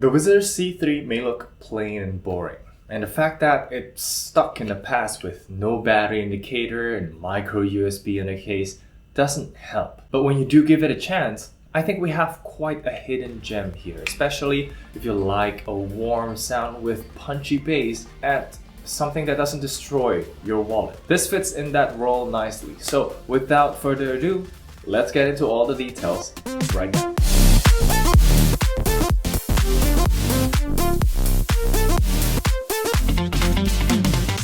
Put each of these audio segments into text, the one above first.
The Whizzer C3 may look plain and boring, and the fact that it's stuck in the past with no battery indicator and micro USB in the case doesn't help. But when you do give it a chance, I think we have quite a hidden gem here, especially if you like a warm sound with punchy bass at something that doesn't destroy your wallet. This fits in that role nicely. So without further ado, let's get into all the details right now.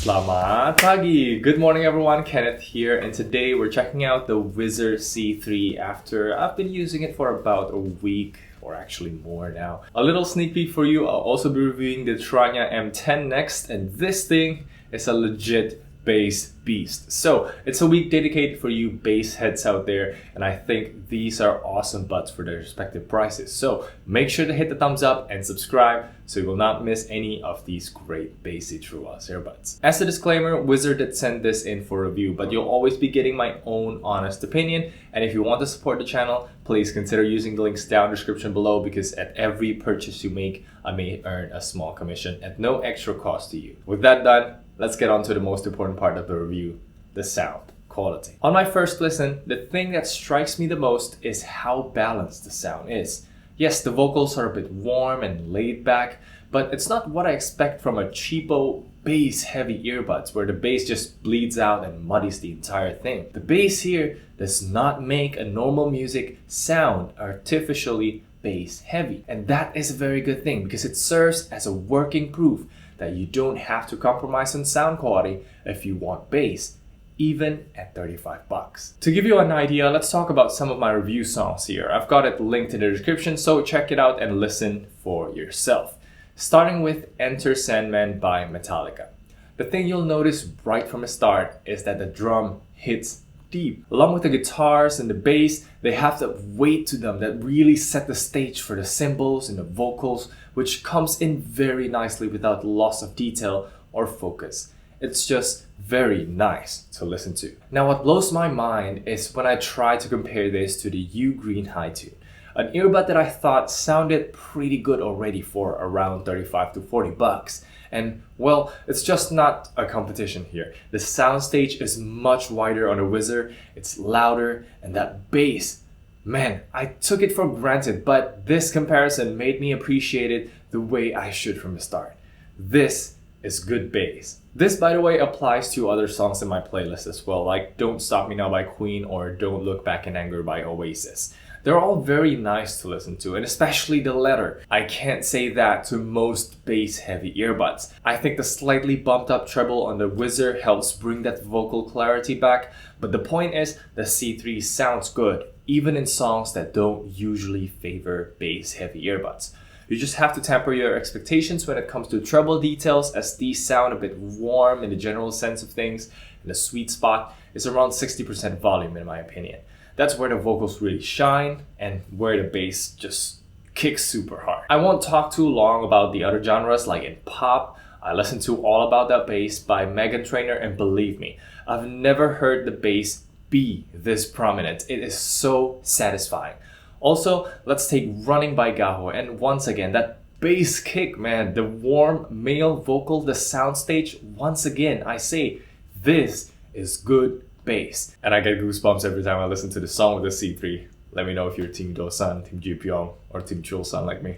Selamat pagi! Good morning everyone, Kenneth here, and today we're checking out the Whizzer C3 after I've been using it for about a week, or actually more now. A little sneak peek for you, I'll also be reviewing the Tranya M10 next, and this thing is a legit bass beast. So it's a week dedicated for you bass heads out there, and I think these are awesome buds for their respective prices. So make sure to hit the thumbs up and subscribe so you will not miss any of these great bassy true earbuds. As a disclaimer, Whizzer did send this in for review, but you'll always be getting my own honest opinion, and if you want to support the channel, please consider using the links down in the description below, because at every purchase you make, I may earn a small commission at no extra cost to you. With that done, let's get on to the most important part of the review, the sound quality. On my first listen, the thing that strikes me the most is how balanced the sound is. Yes, the vocals are a bit warm and laid back, but it's not what I expect from a cheapo bass-heavy earbuds where the bass just bleeds out and muddies the entire thing. The bass here does not make a normal music sound artificially bass-heavy, and that is a very good thing because it serves as a working proof that you don't have to compromise on sound quality if you want bass, even at 35 bucks. To give you an idea, let's talk about some of my review songs here. I've got it linked in the description, so check it out and listen for yourself. Starting with Enter Sandman by Metallica. The thing you'll notice right from the start is that the drum hits deep. Along with the guitars and the bass, they have that weight to them that really set the stage for the cymbals and the vocals, which comes in very nicely without loss of detail or focus. It's just very nice to listen to. Now what blows my mind is when I try to compare this to the U Green High Tune, an earbud that I thought sounded pretty good already for around 35 to 40 bucks. And well, it's just not a competition here. The soundstage is much wider on the Whizzer, it's louder, and that bass, man, I took it for granted, but this comparison made me appreciate it the way I should from the start. This is good bass. This, by the way, applies to other songs in my playlist as well, like Don't Stop Me Now by Queen or Don't Look Back in Anger by Oasis. They're all very nice to listen to, and especially the latter. I can't say that to most bass-heavy earbuds. I think the slightly bumped up treble on the Whizzer helps bring that vocal clarity back, but the point is the C3 sounds good, even in songs that don't usually favor bass-heavy earbuds. You just have to temper your expectations when it comes to treble details, as these sound a bit warm in the general sense of things, and the sweet spot is around 60% volume in my opinion. That's where the vocals really shine and where the bass just kicks super hard. I won't talk too long about the other genres, like in pop. I listened to All About That Bass by Meghan Trainor, and believe me, I've never heard the bass be this prominent. It is so satisfying. Also, let's take Running by Gaho, and once again, that bass kick, man, the warm male vocal, the soundstage, once again, I say, this is good bass. And I get goosebumps every time I listen to the song with the C3. Let me know if you're Team Do-san, Team Ji-pyong, or Team Chul-san like me.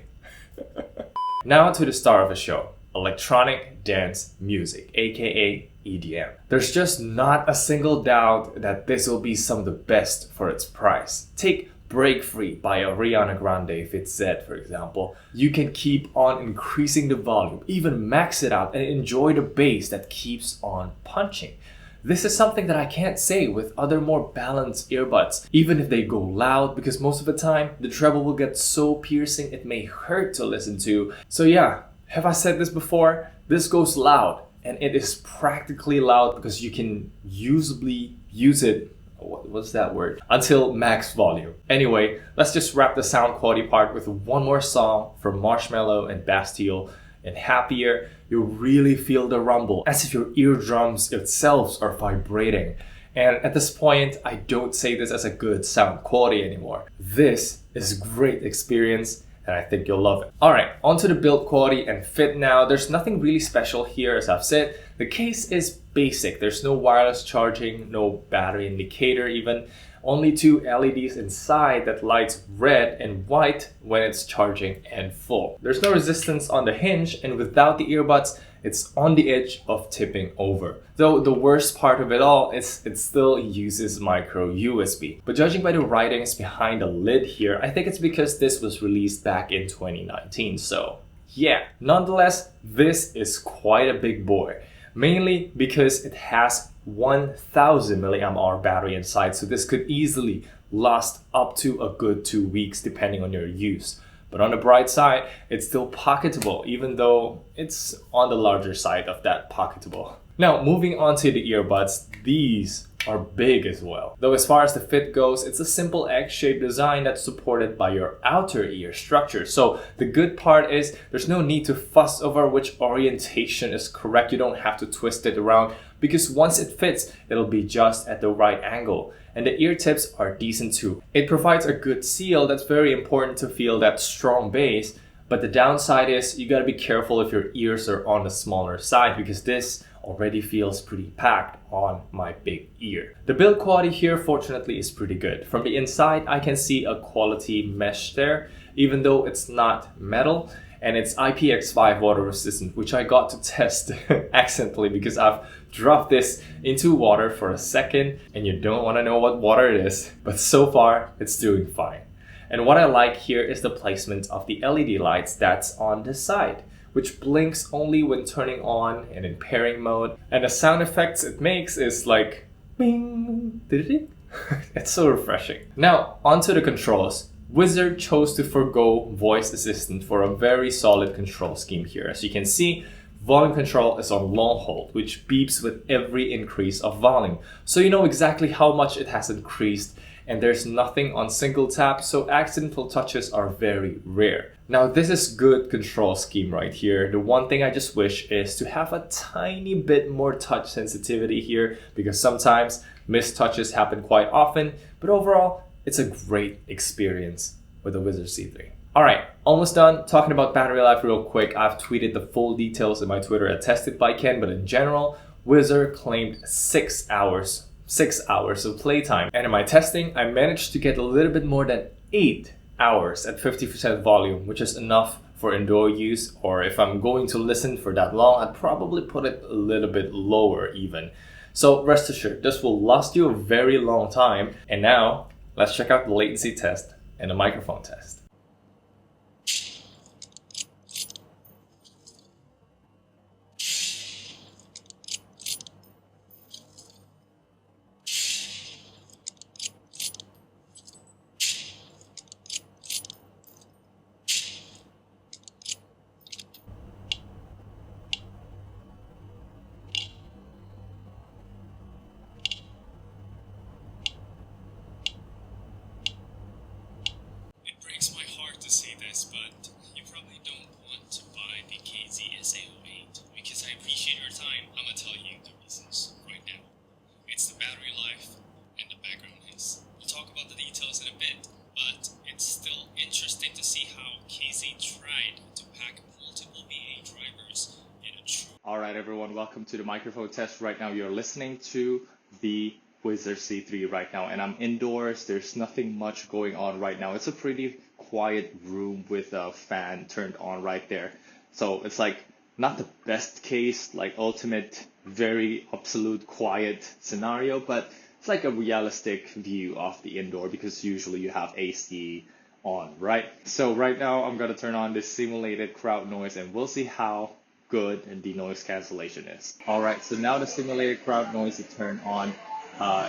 Now to the star of the show, electronic dance music, aka EDM. There's just not a single doubt that this will be some of the best for its price. Take Break Free by Ariana Grande Fit Z, for example. You can keep on increasing the volume, even max it out and enjoy the bass that keeps on punching. This is something that I can't say with other more balanced earbuds, even if they go loud, because most of the time the treble will get so piercing it may hurt to listen to. So yeah, have I said this before? This goes loud, and it is practically loud because you can usably use it, what's that word, until max volume. Anyway, let's just wrap the sound quality part with one more song from Marshmello and Bastille. And Happier, you really feel the rumble, as if your eardrums itself are vibrating. And at this point, I don't say this as a good sound quality anymore. This is great experience and I think you'll love it. Alright, onto the build quality and fit now. There's nothing really special here, as I've said. The case is basic. There's no wireless charging, no battery indicator even. Only two LEDs inside that lights red and white when it's charging and full. There's no resistance on the hinge, and without the earbuds, it's on the edge of tipping over. Though the worst part of it all is it still uses micro USB. But judging by the writings behind the lid here, I think it's because this was released back in 2019, so yeah. Nonetheless, this is quite a big boy. Mainly because it has 1000 mAh battery inside, so this could easily last up to a good 2 weeks depending on your use. But on the bright side, it's still pocketable, even though it's on the larger side of that pocketable. Now, moving on to the earbuds, these are big as well. Though as far as the fit goes, it's a simple X-shaped design that's supported by your outer ear structure. So the good part is there's no need to fuss over which orientation is correct. You don't have to twist it around, because once it fits, it'll be just at the right angle. And the ear tips are decent too. It provides a good seal that's very important to feel that strong bass, but the downside is you gotta be careful if your ears are on the smaller side, because this already feels pretty packed on my big ear. The build quality here fortunately is pretty good. From the inside, I can see a quality mesh there, even though it's not metal, and it's IPX5 water resistant, which I got to test accidentally because I've dropped this into water for a second, and you don't want to know what water it is, but so far it's doing fine. And what I like here is the placement of the LED lights that's on the side, which blinks only when turning on and in pairing mode. And the sound effects it makes is like bing, ding. It's so refreshing. Now, onto the controls. Whizzer chose to forgo voice assistant for a very solid control scheme here. As you can see, volume control is on long hold, which beeps with every increase of volume. So you know exactly how much it has increased, and there's nothing on single tap, so accidental touches are very rare. Now this is good control scheme right here. The one thing I just wish is to have a tiny bit more touch sensitivity here, because sometimes missed touches happen quite often, but overall, it's a great experience with the Whizzer C3. Alright, almost done. Talking about battery life real quick, I've tweeted the full details in my Twitter at Tested by Ken, but in general, Whizzer claimed 6 hours. 6 hours of playtime. And in my testing, I managed to get a little bit more than 8 hours at 50% volume, which is enough for indoor use, or if I'm going to listen for that long, I'd probably put it a little bit lower even. So rest assured, this will last you a very long time. And now, let's check out the latency test and the microphone test. But you probably don't want to buy the KZ-SA08 because I appreciate your time. I'm gonna tell you the reasons right now. It's the battery life and the background noise. We'll talk about the details in a bit, but it's still interesting to see how KZ tried to pack multiple VA drivers in a true... Alright everyone, welcome to the microphone test. Right now you're listening to the Whizzer C3 right now, and I'm indoors. There's nothing much going on right now. It's a pretty quiet room with a fan turned on right there. So it's like not the best case, like ultimate, very absolute quiet scenario, but it's like a realistic view of the indoor because usually you have AC on, right? So right now I'm gonna turn on this simulated crowd noise and we'll see how good the noise cancellation is. Alright, so now the simulated crowd noise is turned on.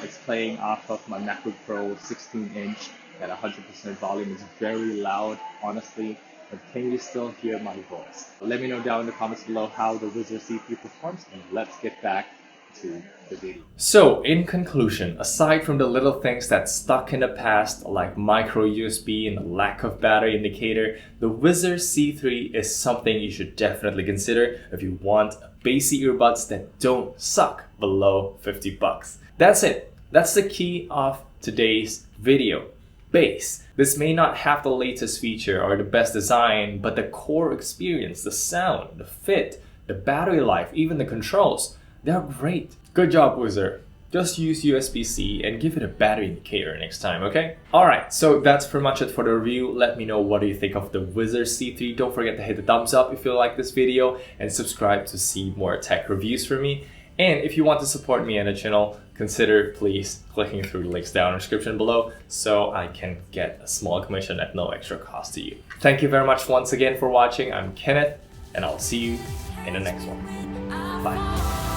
It's playing off of my MacBook Pro 16-inch at 100% volume. It's very loud, honestly, but can you still hear my voice? Let me know down in the comments below how the Whizzer C3 performs, and let's get back to the video. So, in conclusion, aside from the little things that stuck in the past, like micro USB and the lack of battery indicator, the Whizzer C3 is something you should definitely consider if you want bassy earbuds that don't suck below $50. That's it. That's the key of today's video. base. This may not have the latest feature or the best design, but the core experience, the sound, the fit, the battery life, even the controls, they're great. Good job, Whizzer. Just use USB-C and give it a battery indicator next time, okay? Alright, so that's pretty much it for the review. Let me know what do you think of the Whizzer C3. Don't forget to hit the thumbs up if you like this video and subscribe to see more tech reviews from me. And if you want to support me and the channel, consider please clicking through the links down in the description below so I can get a small commission at no extra cost to you. Thank you very much once again for watching. I'm Kenneth and I'll see you in the next one. Bye.